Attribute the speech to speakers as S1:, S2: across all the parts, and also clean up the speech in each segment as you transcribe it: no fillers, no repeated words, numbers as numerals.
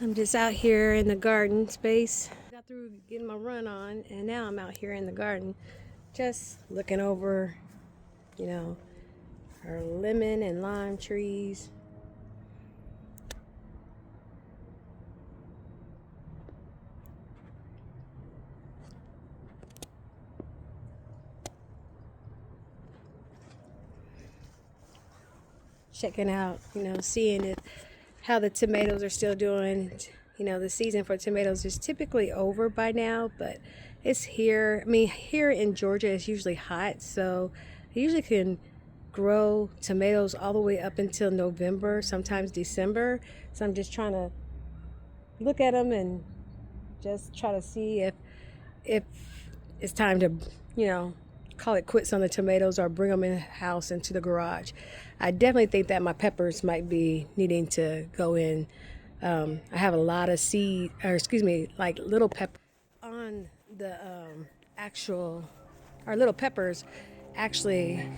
S1: I'm just out here in the garden space. Got through getting my run on, and now I'm out here in the garden just looking over, you know, our lemon and lime trees. Checking out, seeing it, how the tomatoes are still doing. The season for tomatoes is typically over by now, but it's here. I mean, here in Georgia, it's usually hot, so I usually can grow tomatoes all the way up until November, sometimes December. So I'm just trying to look at them and just try to see if it's time to, call it quits on the tomatoes or bring them in the house into the garage. I definitely think that my peppers might be needing to go in. I have a lot of like little pepper on the our little peppers actually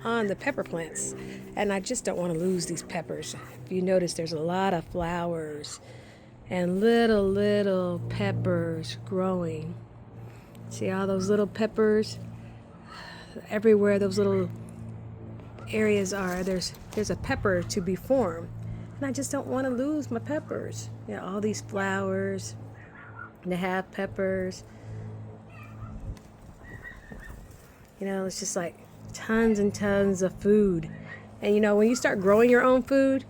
S1: on the pepper plants, and I just don't want to lose these peppers. If you notice, there's a lot of flowers and little peppers growing. See all those little peppers everywhere? Those little areas are, there's a pepper to be formed, and I just don't want to lose my peppers. All these flowers, and they have peppers. It's just like tons and tons of food. And when you start growing your own food,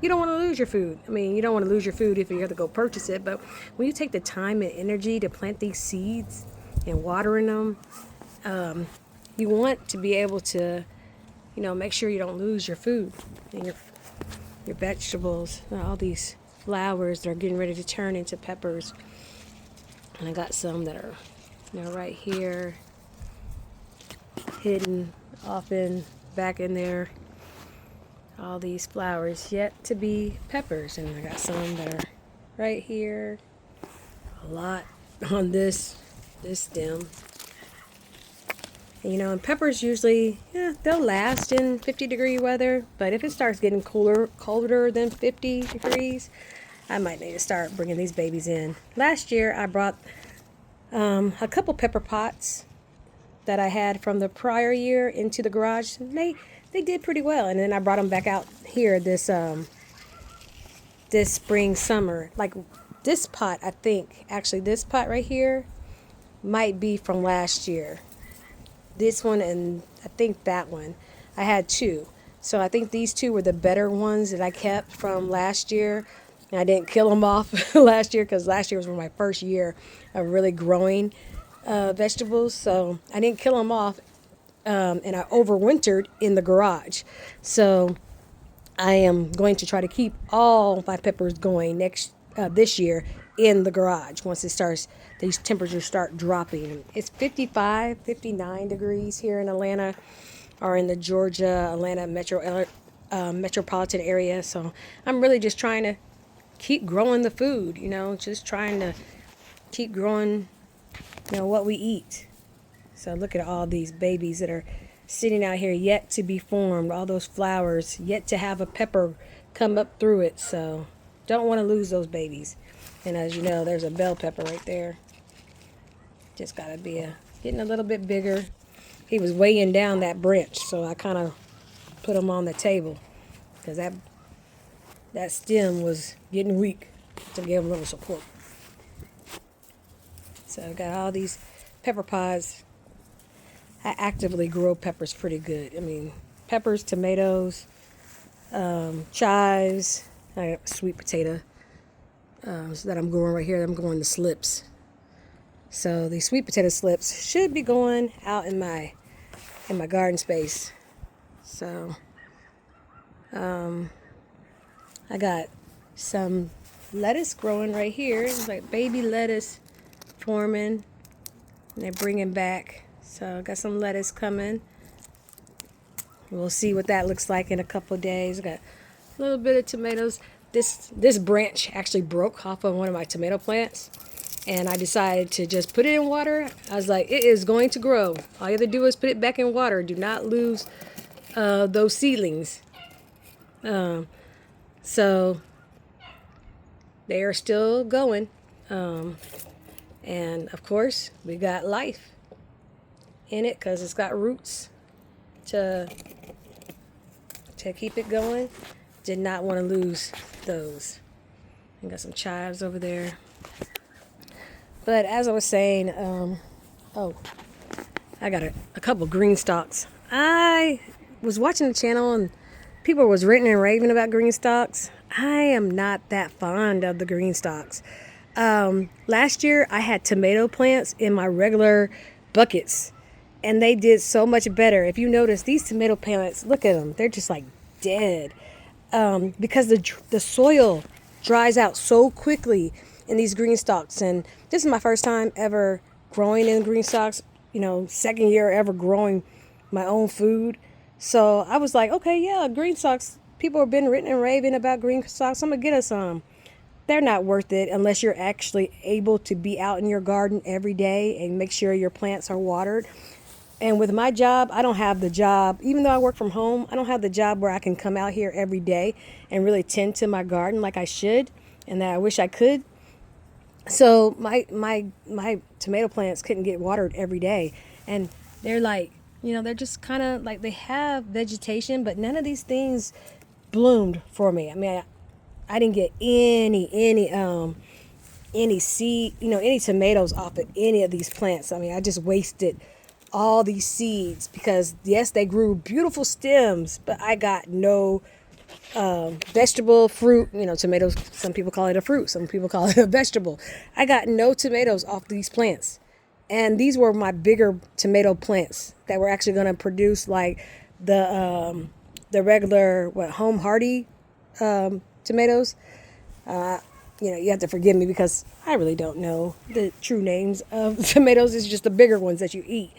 S1: you don't want to lose your food. I mean, you don't want to lose your food if you have to go purchase it, but when you take the time and energy to plant these seeds and watering them, you want to be able to, make sure you don't lose your food and your vegetables. All these flowers that are getting ready to turn into peppers. And I got some that are, right here, hidden off in back in there. All these flowers yet to be peppers, and I got some that are right here. A lot on this stem. And peppers usually, they'll last in 50-degree weather, but if it starts getting colder than 50 degrees, I might need to start bringing these babies in. Last year, I brought a couple pepper pots that I had from the prior year into the garage. And they did pretty well, and then I brought them back out here this spring, summer. Like this pot, I think, actually this pot right here might be from last year. This one and I think that one. I had two. So I think these two were the better ones that I kept from last year. And I didn't kill them off last year because last year was my first year of really growing vegetables. So I didn't kill them off, and I overwintered in the garage. So I am going to try to keep all my peppers going this year in the garage once these temperatures start dropping. It's 55, 59 degrees here in Atlanta, or in the Atlanta metropolitan area. So I'm really just trying to keep growing the food, just trying to keep growing, what we eat. So look at all these babies that are sitting out here yet to be formed, all those flowers yet to have a pepper come up through it. So don't want to lose those babies. And as you know, there's a bell pepper right there. Just got to be getting a little bit bigger. He was weighing down that branch, so I kind of put him on the table because that stem was getting weak, to give him a little support. So I've got all these pepper pods. I actively grow peppers pretty good. I mean, peppers, tomatoes, chives. I got sweet potato that I'm growing right here. I'm growing the slips. So these sweet potato slips should be going out in my garden space. So I got some lettuce growing right here. It's like baby lettuce forming, and they're bringing back. So I got some lettuce coming. We'll see what that looks like in a couple of days. I got a little bit of tomatoes. This branch actually broke off of one of my tomato plants, and I decided to just put it in water. I was like, it is going to grow. All you have to do is put it back in water. Do not lose those seedlings. So they are still going. And of course, we got life in it because it's got roots to keep it going. Did not want to lose those. I got some chives over there. But as I was saying, oh, I got a couple green stalks. I was watching the channel and people was ranting and raving about green stalks. I am not that fond of the green stalks. Last year I had tomato plants in my regular buckets and they did so much better. If you notice, these tomato plants, look at them. They're just like dead. Because the soil dries out so quickly in these green stalks. And this is my first time ever growing in green stalks, second year ever growing my own food. So I was like, okay, yeah, green stalks. People have been written and raving about green stalks. I'm going to get us some. They're not worth it unless you're actually able to be out in your garden every day and make sure your plants are watered. And with my job, I don't have the job, even though I work from home, I don't have the job where I can come out here every day and really tend to my garden like I should and that I wish I could. So my tomato plants couldn't get watered every day. And they're like, they're just kind of like they have vegetation, but none of these things bloomed for me. I mean, I didn't get any seed, any tomatoes off of any of these plants. I mean, I just wasted all these seeds because yes, they grew beautiful stems, but I got no vegetable fruit. Tomatoes, some people call it a fruit, some people call it a vegetable. I got no tomatoes off these plants. And these were my bigger tomato plants that were actually going to produce like the regular home hardy tomatoes. You have to forgive me because I really don't know the true names of tomatoes. It's just the bigger ones that you eat.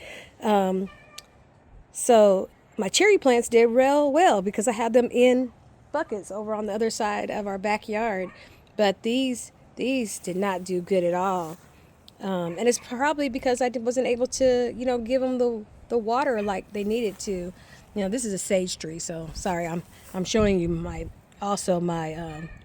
S1: So my cherry plants did real well because I had them in buckets over on the other side of our backyard. But these did not do good at all. And it's probably because I wasn't able to, give them the water like they needed to. This is a sage tree, so sorry, I'm showing you my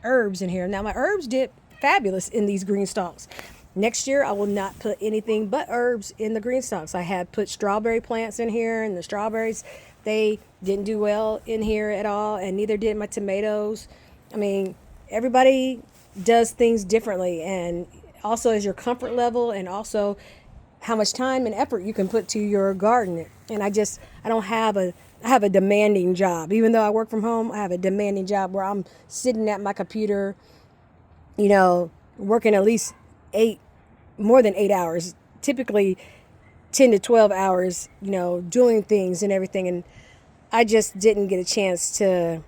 S1: herbs in here. Now my herbs did fabulous in these green stalks. Next year I will not put anything but herbs in the green stalks. I had put strawberry plants in here, and the strawberries, they didn't do well in here at all, and neither did my tomatoes. I mean, everybody does things differently, and also is your comfort level and also how much time and effort you can put to your garden. And I have a demanding job. Even though I work from home, I have a demanding job where I'm sitting at my computer, working at least more than 8 hours, typically 10 to 12 hours, doing things and everything. And I just didn't get a chance to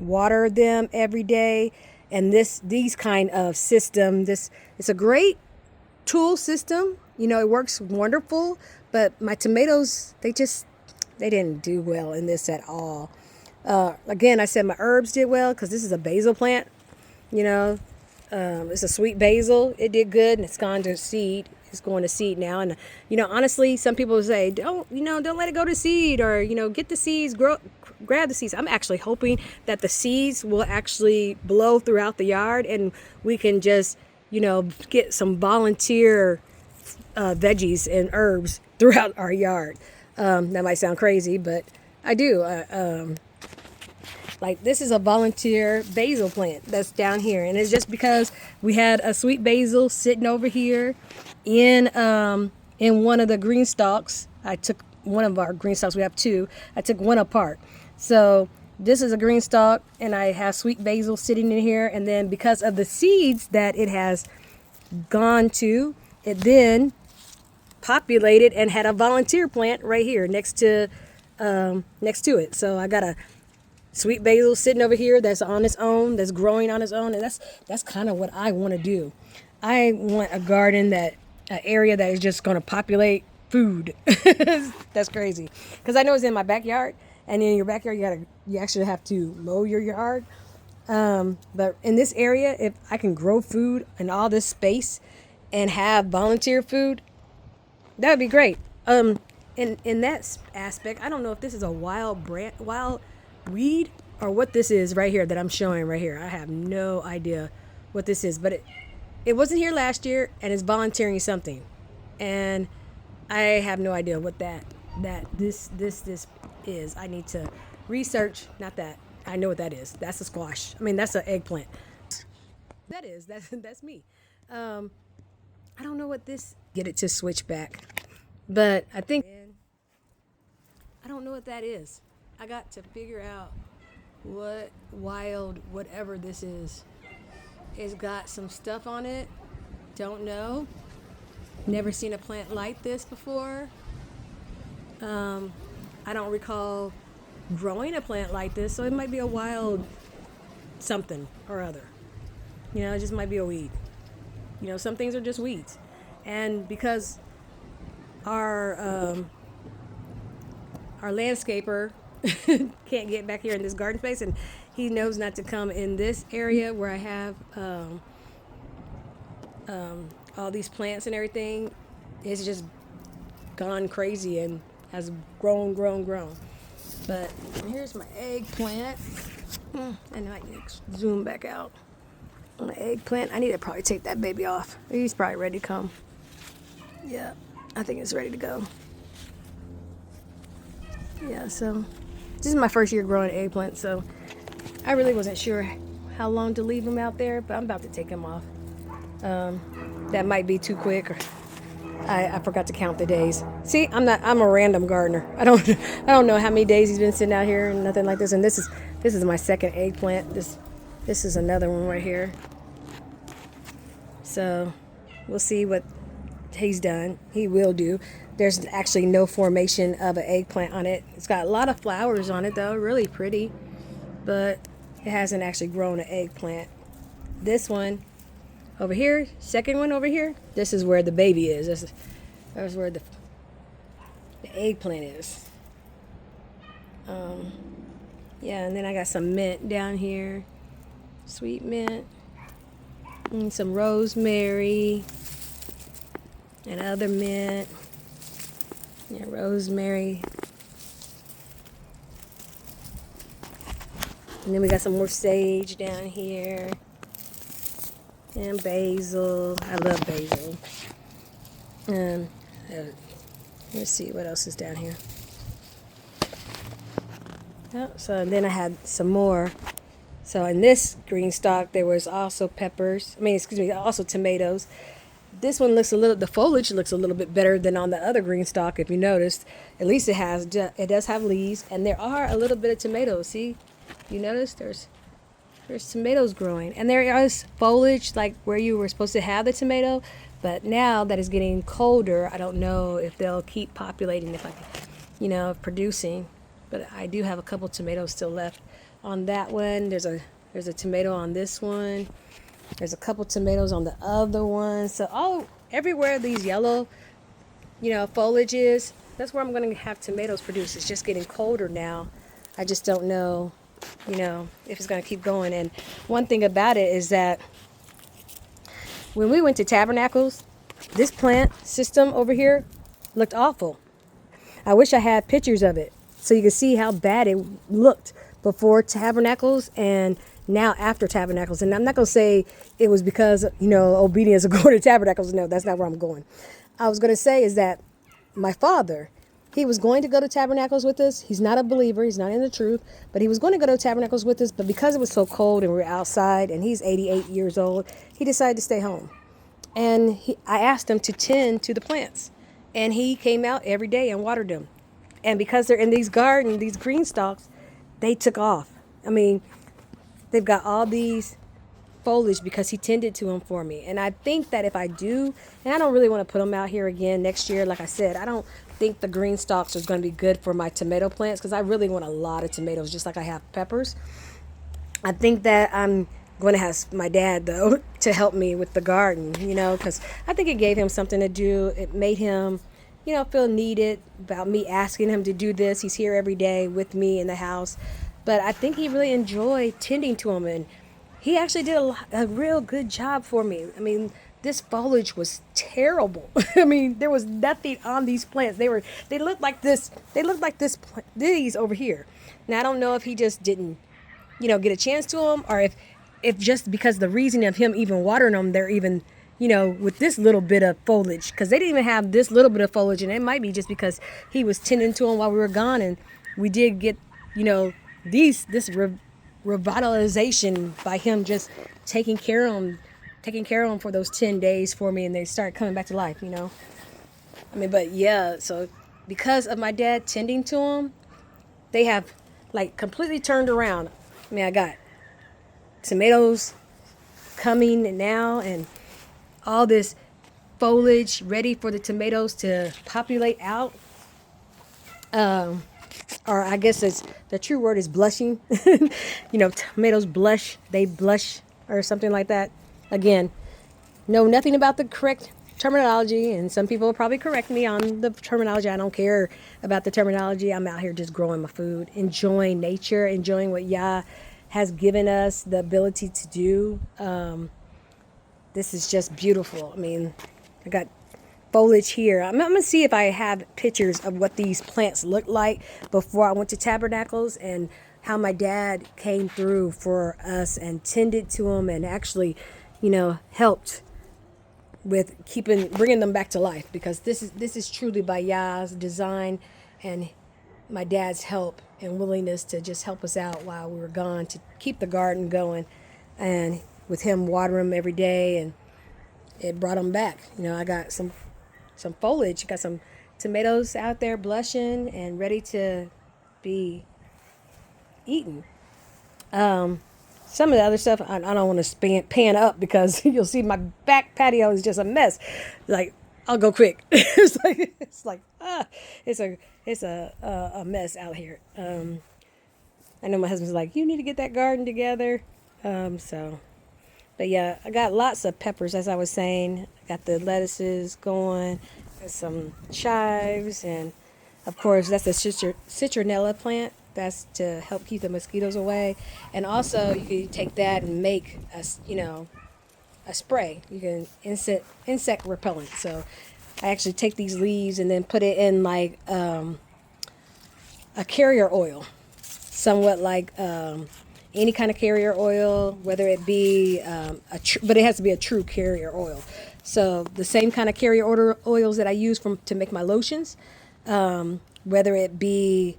S1: water them every day. And these kind of system, it's a great tool system. It works wonderful, but my tomatoes, they didn't do well in this at all. Again, I said my herbs did well because this is a basil plant. It's a sweet basil. It did good, and it's gone to seed. It's going to seed now. And honestly, some people say, don't let it go to seed, or get the seeds, grab the seeds. I'm actually hoping that the seeds will actually blow throughout the yard, and we can just get some volunteer veggies and herbs throughout our yard. That might sound crazy, but I do. Like this is a volunteer basil plant that's down here, and it's just because we had a sweet basil sitting over here in one of the green stalks. I took one of our green stalks. We have two. I took one apart. So this is a green stalk, and I have sweet basil sitting in here. And then because of the seeds that it has gone to, it then populated and had a volunteer plant right here next to it. So I got a sweet basil sitting over here that's on its own, that's growing on its own, and that's kind of what I want to do. I want a garden an area that is just going to populate food. That's crazy, because I know it's in my backyard, and in your backyard you actually have to mow your yard. But in this area, if I can grow food in all this space and have volunteer food, that would be great. In that aspect, I don't know if this is a wild weed or what this is right here that I'm showing right here. I have no idea what this is, but it wasn't here last year, and it's volunteering something, and I have no idea what this is. I need to research. Not that I know what that is. That's a squash. I mean, that's an eggplant. That's me. I don't know what this. Get it to switch back, but I think I don't know what that is. I got to figure out what wild whatever this is. It's got some stuff on it. Don't know. Never seen a plant like this before. I don't recall growing a plant like this, so it might be a wild something or other. It just might be a weed. Some things are just weeds. And because our landscaper can't get back here in this garden space, and he knows not to come in this area where I have all these plants and everything, it's just gone crazy and has grown. But here's my eggplant. And I need to zoom back out on the eggplant. I need to probably take that baby off. He's probably ready to come. Yeah, I think it's ready to go. Yeah, so this is my first year growing eggplant, so I really wasn't sure how long to leave him out there, but I'm about to take him off. That might be too quick, or I forgot to count the days. See, I'm a random gardener. I don't know how many days he's been sitting out here and nothing like this. And this is my second eggplant. This is another one right here. So we'll see what he's done. He will do. There's actually no formation of an eggplant on it. It's got a lot of flowers on it though, really pretty, but it hasn't actually grown an eggplant. This one over here, second one over here, this is where the baby is. That's where the eggplant is. Yeah, and then I got some mint down here, sweet mint, and some rosemary, and other mint. Yeah, rosemary. And then we got some more sage down here. And basil. I love basil. And let's see what else is down here. Oh, so then I had some more. So in this green stalk, there was also also tomatoes. This one the foliage looks a little bit better than on the other green stalk, if you noticed. At least it does have leaves, and there are a little bit of tomatoes. See, you notice there's tomatoes growing, and there is foliage like where you were supposed to have the tomato, but now that it's getting colder, I don't know if they'll keep populating, producing. But I do have a couple tomatoes still left on that one. There's a tomato on this one. There's a couple tomatoes on the other one. So everywhere these yellow, foliage is, that's where I'm going to have tomatoes produce. It's just getting colder now. I just don't know, if it's going to keep going. And one thing about it is that when we went to Tabernacles, this plant system over here looked awful. I wish I had pictures of it so you could see how bad it looked before Tabernacles and now after Tabernacles. And I'm not going to say it was because, obedience of going to Tabernacles. No, that's not where I'm going. I was going to say is that my father, he was going to go to Tabernacles with us. He's not a believer. He's not in the truth. But he was going to go to Tabernacles with us. But because it was so cold and we were outside and he's 88 years old, he decided to stay home. And I asked him to tend to the plants. And he came out every day and watered them. And because they're in these green stalks, they took off. I mean, they've got all these foliage because he tended to them for me. And I think that if I do, and I don't really want to put them out here again next year, like I said, I don't think the green stalks are going to be good for my tomato plants because I really want a lot of tomatoes, just like I have peppers. I think that I'm going to have my dad, though, to help me with the garden, because I think it gave him something to do. It made him, feel needed about me asking him to do this. He's here every day with me in the house. But I think he really enjoyed tending to them, and he actually did a real good job for me. I mean, this foliage was terrible. I mean, there was nothing on these plants. They looked like this. These over here. Now I don't know if he just didn't, get a chance to them, or if if just because the reason of him even watering them, they're even, with this little bit of foliage, because they didn't even have this little bit of foliage, and it might be just because he was tending to them while we were gone, and we did get, this revitalization by him just taking care of them for those 10 days for me, and they start coming back to life. I mean, but yeah, so because of my dad tending to them, they have like completely turned around. I mean, I got tomatoes coming now, and all this foliage ready for the tomatoes to populate out. Or I guess the true word is blushing. Tomatoes blush, they blush, or something like that. Again, know nothing about the correct terminology, and some people will probably correct me on the terminology. I don't care about the terminology. I'm out here just growing my food, enjoying nature, enjoying what Yah has given us the ability to do. This is just beautiful. I mean, I got foliage here. I'm going to see if I have pictures of what these plants looked like before I went to Tabernacles, and how my dad came through for us and tended to them, and actually, helped with bringing them back to life, because this is truly by Yah's design and my dad's help and willingness to just help us out while we were gone, to keep the garden going, and with him watering them every day, and it brought them back. I got some foliage, got some tomatoes out there blushing and ready to be eaten. Some of the other stuff I don't want to pan up, because you'll see my back patio is just a mess. Like, I'll go quick. it's a mess out here. I know my husband's like, you need to get that garden together. But yeah, I got lots of peppers, as I was saying. I got the lettuces going, got some chives, and of course that's the citronella plant. That's to help keep the mosquitoes away. And also you can take that and make a spray. You can insect repellent. So I actually take these leaves and then put it in like a carrier oil, somewhat like any kind of carrier oil, whether it be but it has to be a true carrier oil. So the same kind of carrier oils that I use to make my lotions, whether it be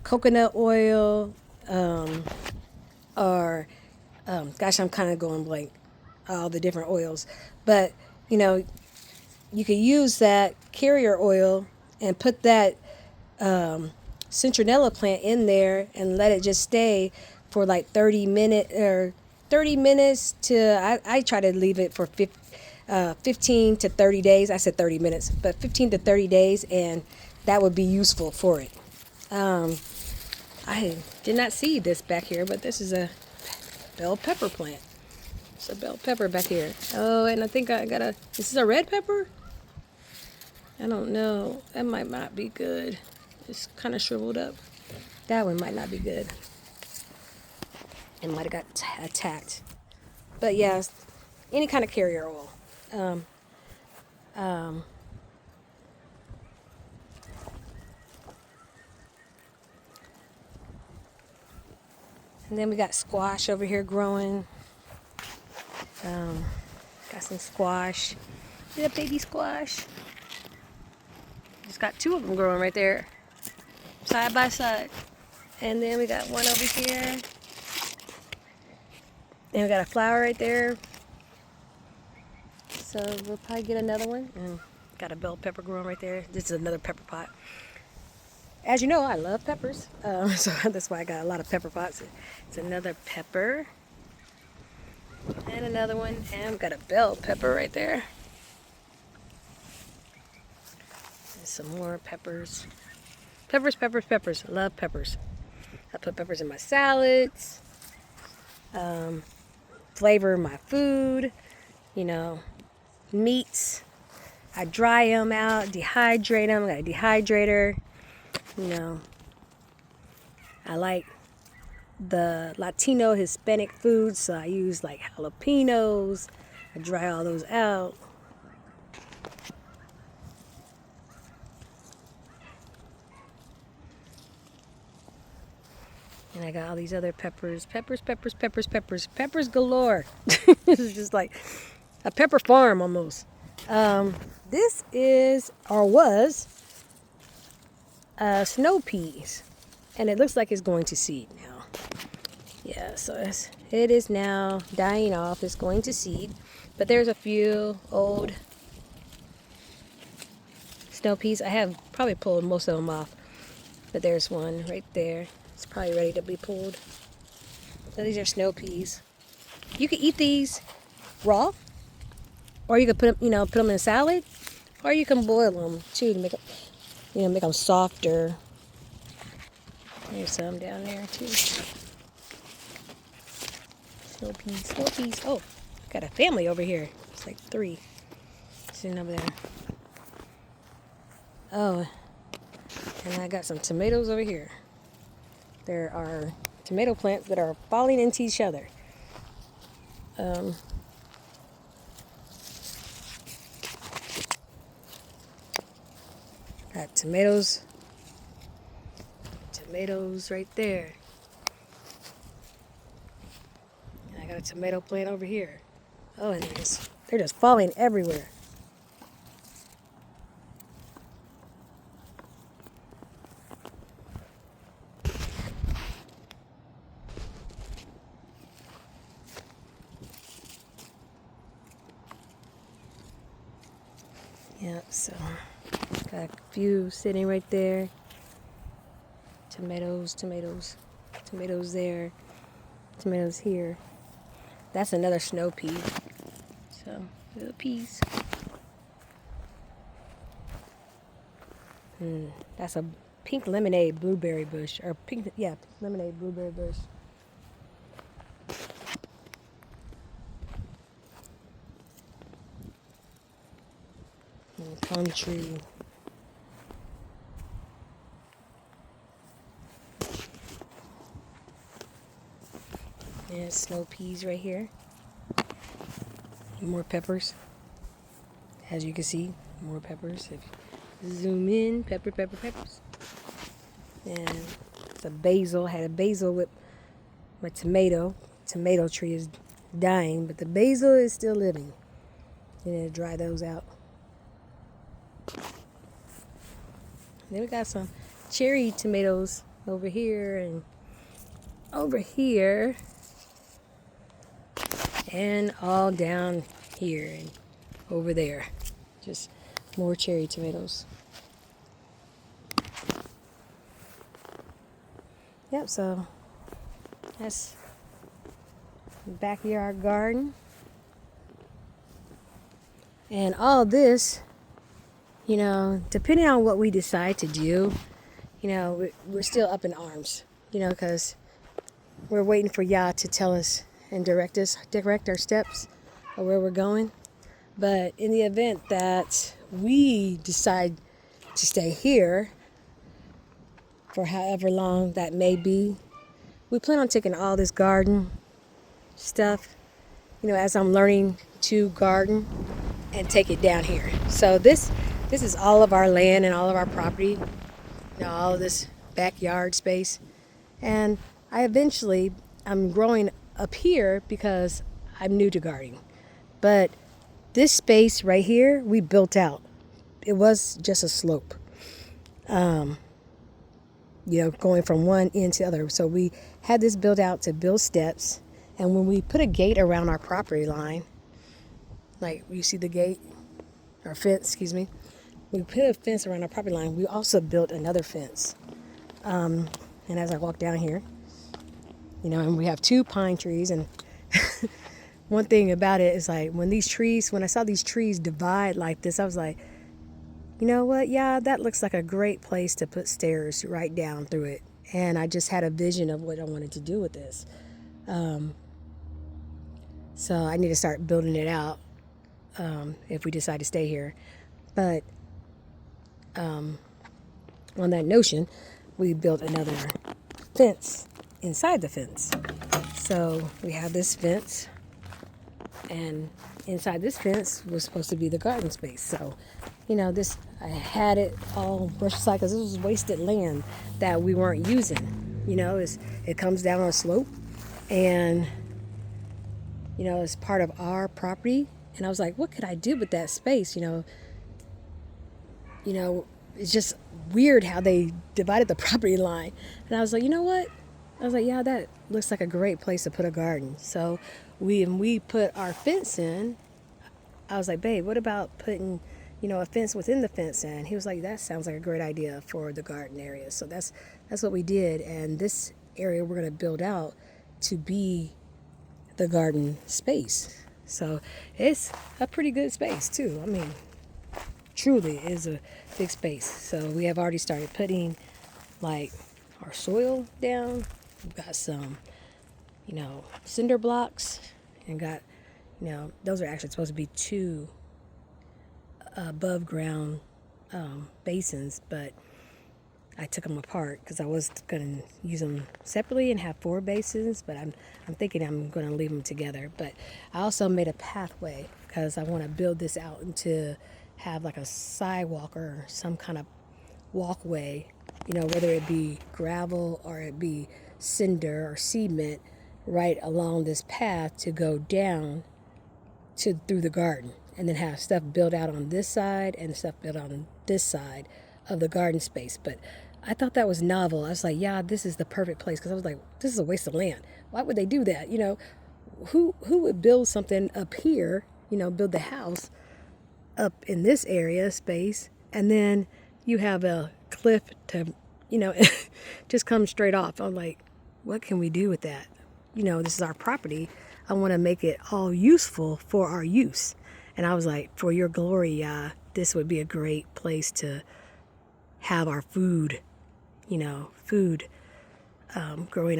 S1: coconut oil, or gosh, I'm kind of going blank, all the different oils. But you could use that carrier oil and put that citronella plant in there and let it just stay for like 30 minutes to, I try to leave it for 15 to 30 days. I said 30 minutes, but 15 to 30 days, and that would be useful for it. I did not see this back here, but this is a bell pepper plant. It's a bell pepper back here. Oh, and I think I got this is a red pepper? I don't know. That might not be good. It's kind of shriveled up. That one might not be good. It might have got attacked. But yeah, any kind of carrier oil. And then we got squash over here growing. Got some squash. Little baby squash. Just got two of them growing right there, side by side. And then we got one over here. And we got a flower right there. So we'll probably get another one. And got a bell pepper growing right there. This is another pepper pot. As you know, I love peppers. So that's why I got a lot of pepper pots. It's another pepper. And another one. And we got a bell pepper right there. And some more peppers. Peppers, peppers, peppers. Love peppers. I put peppers in my salads. Flavor my food. Meats. I dry them out, dehydrate them. I got a dehydrator. I like the Latino Hispanic foods, so I use like jalapenos. I dry all those out. And I got all these other peppers. Peppers galore. This is just like a pepper farm almost. This is, or was, snow peas. And it looks like it's going to seed now. Yeah, so it is now dying off. It's going to seed. But there's a few old snow peas. I have probably pulled most of them off. But there's one right there. It's probably ready to be pulled. So these are snow peas. You can eat these raw. Or you can put them, put them in a salad. Or you can boil them too to make them, make them softer. There's some down there too. Snow peas. Oh, got a family over here. It's like 3 sitting over there. Oh, and I got some tomatoes over here. There are tomato plants that are falling into each other. Got tomatoes right there. And I got a tomato plant over here. Oh, and they're just falling everywhere. Yep, so got a few sitting right there. Tomatoes there, tomatoes here. That's another snow pea. So, little peas. That's a pink lemonade blueberry bush, or lemonade blueberry bush. And plum tree. And snow peas right here. More peppers. As you can see, more peppers. If you zoom in, peppers. And it's a basil. Had a basil with my tomato. Tomato tree is dying, but the basil is still living. You need to dry those out. Then we got some cherry tomatoes over here and over here. And all down here and over there. Just more cherry tomatoes. Yep, so that's backyard garden. And all this, depending on what we decide to do, we're still up in arms, because we're waiting for Yah to tell us and direct our steps of where we're going. But in the event that we decide to stay here for however long that may be, we plan on taking all this garden stuff, as I'm learning to garden, and take it down here. So this is all of our land and all of our property, all of this backyard space. And I'm growing up here because I'm new to gardening. But this space right here, we built out. It was just a slope, going from one end to the other. So we had this built out to build steps. And when we put a gate around our property line, like you see the gate, or fence, we put a fence around our property line. We also built another fence. And as I walk down here, and we have 2 pine trees. And one thing about it is like when I saw these trees divide like this, I was like, you know what? Yeah, that looks like a great place to put stairs right down through it. And I just had a vision of what I wanted to do with this. So I need to start building it out if we decide to stay here. But on that notion, we built another fence inside the fence. So we have this fence, and inside this fence was supposed to be the garden space. So, I had it all brushed aside because this was wasted land that we weren't using. it comes down on a slope, and it's part of our property. And I was like, what could I do with that space? It's just weird how they divided the property line. And I was like, you know what? I was like, yeah, that looks like a great place to put a garden. So when we put our fence in, I was like, babe, what about putting, a fence within the fence in? He was like, that sounds like a great idea for the garden area. So that's what we did. And this area we're going to build out to be the garden space. So it's a pretty good space too. I mean, truly is a big space. So we have already started putting like our soil down. We've got some, cinder blocks, and got, those are actually supposed to be 2 above ground basins, but I took them apart because I was going to use them separately and have 4 basins, but I'm thinking I'm going to leave them together. But I also made a pathway because I want to build this out into have like a sidewalk or some kind of walkway, whether it be gravel or it be cinder or cement, right along this path to go down through the garden, and then have stuff built out on this side and stuff built on this side of the garden space. But I thought that was novel. I was like, yeah, this is the perfect place, because I was like, this is a waste of land. Why would they do that? Who would build something up here, build the house up in this area space, and then you have a cliff to, just come straight off. I'm like, what can we do with that? This is our property. I want to make it all useful for our use. And I was like, for your glory, this would be a great place to have our food, growing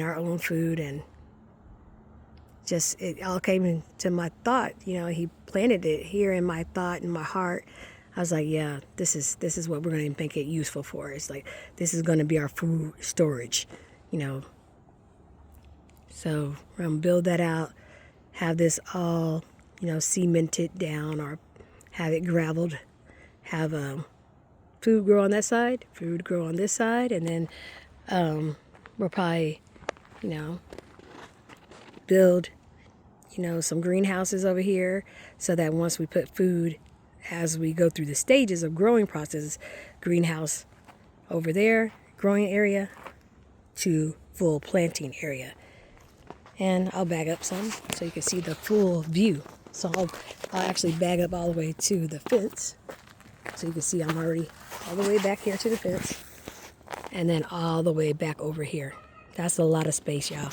S1: our own food. And just, it all came into my thought. He planted it here in my thought, in my heart. I was like, yeah, this is what we're going to make it useful for. It's like, this is going to be our food storage, So we're going to build that out, have this all, cemented down, or have it graveled, have food grow on that side, food grow on this side, and then we'll probably, build, some greenhouses over here, so that once we put food, as we go through the stages of growing processes, greenhouse over there, growing area, to full planting area. And I'll bag up some so you can see the full view. So I'll actually bag up all the way to the fence, so you can see I'm already all the way back here to the fence, and then all the way back over here. That's a lot of space, y'all.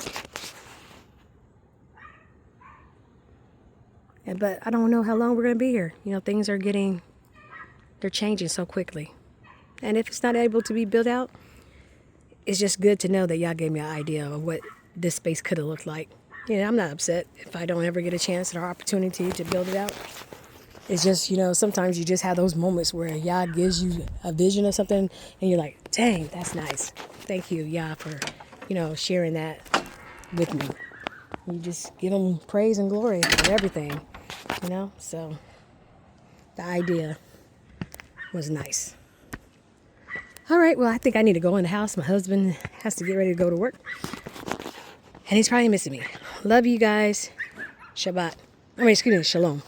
S1: But I don't know how long we're going to be here. Things are they're changing so quickly. And if it's not able to be built out, it's just good to know that y'all gave me an idea of what this space could have looked like. I'm not upset if I don't ever get a chance or opportunity to build it out. It's just, sometimes you just have those moments where Yah gives you a vision of something, and you're like, dang, that's nice. Thank you, Yah, for, sharing that with me. You just give him praise and glory for everything, So the idea was nice. All right, well, I think I need to go in the house. My husband has to get ready to go to work, and he's probably missing me. Love you guys. Shabbat. Shalom.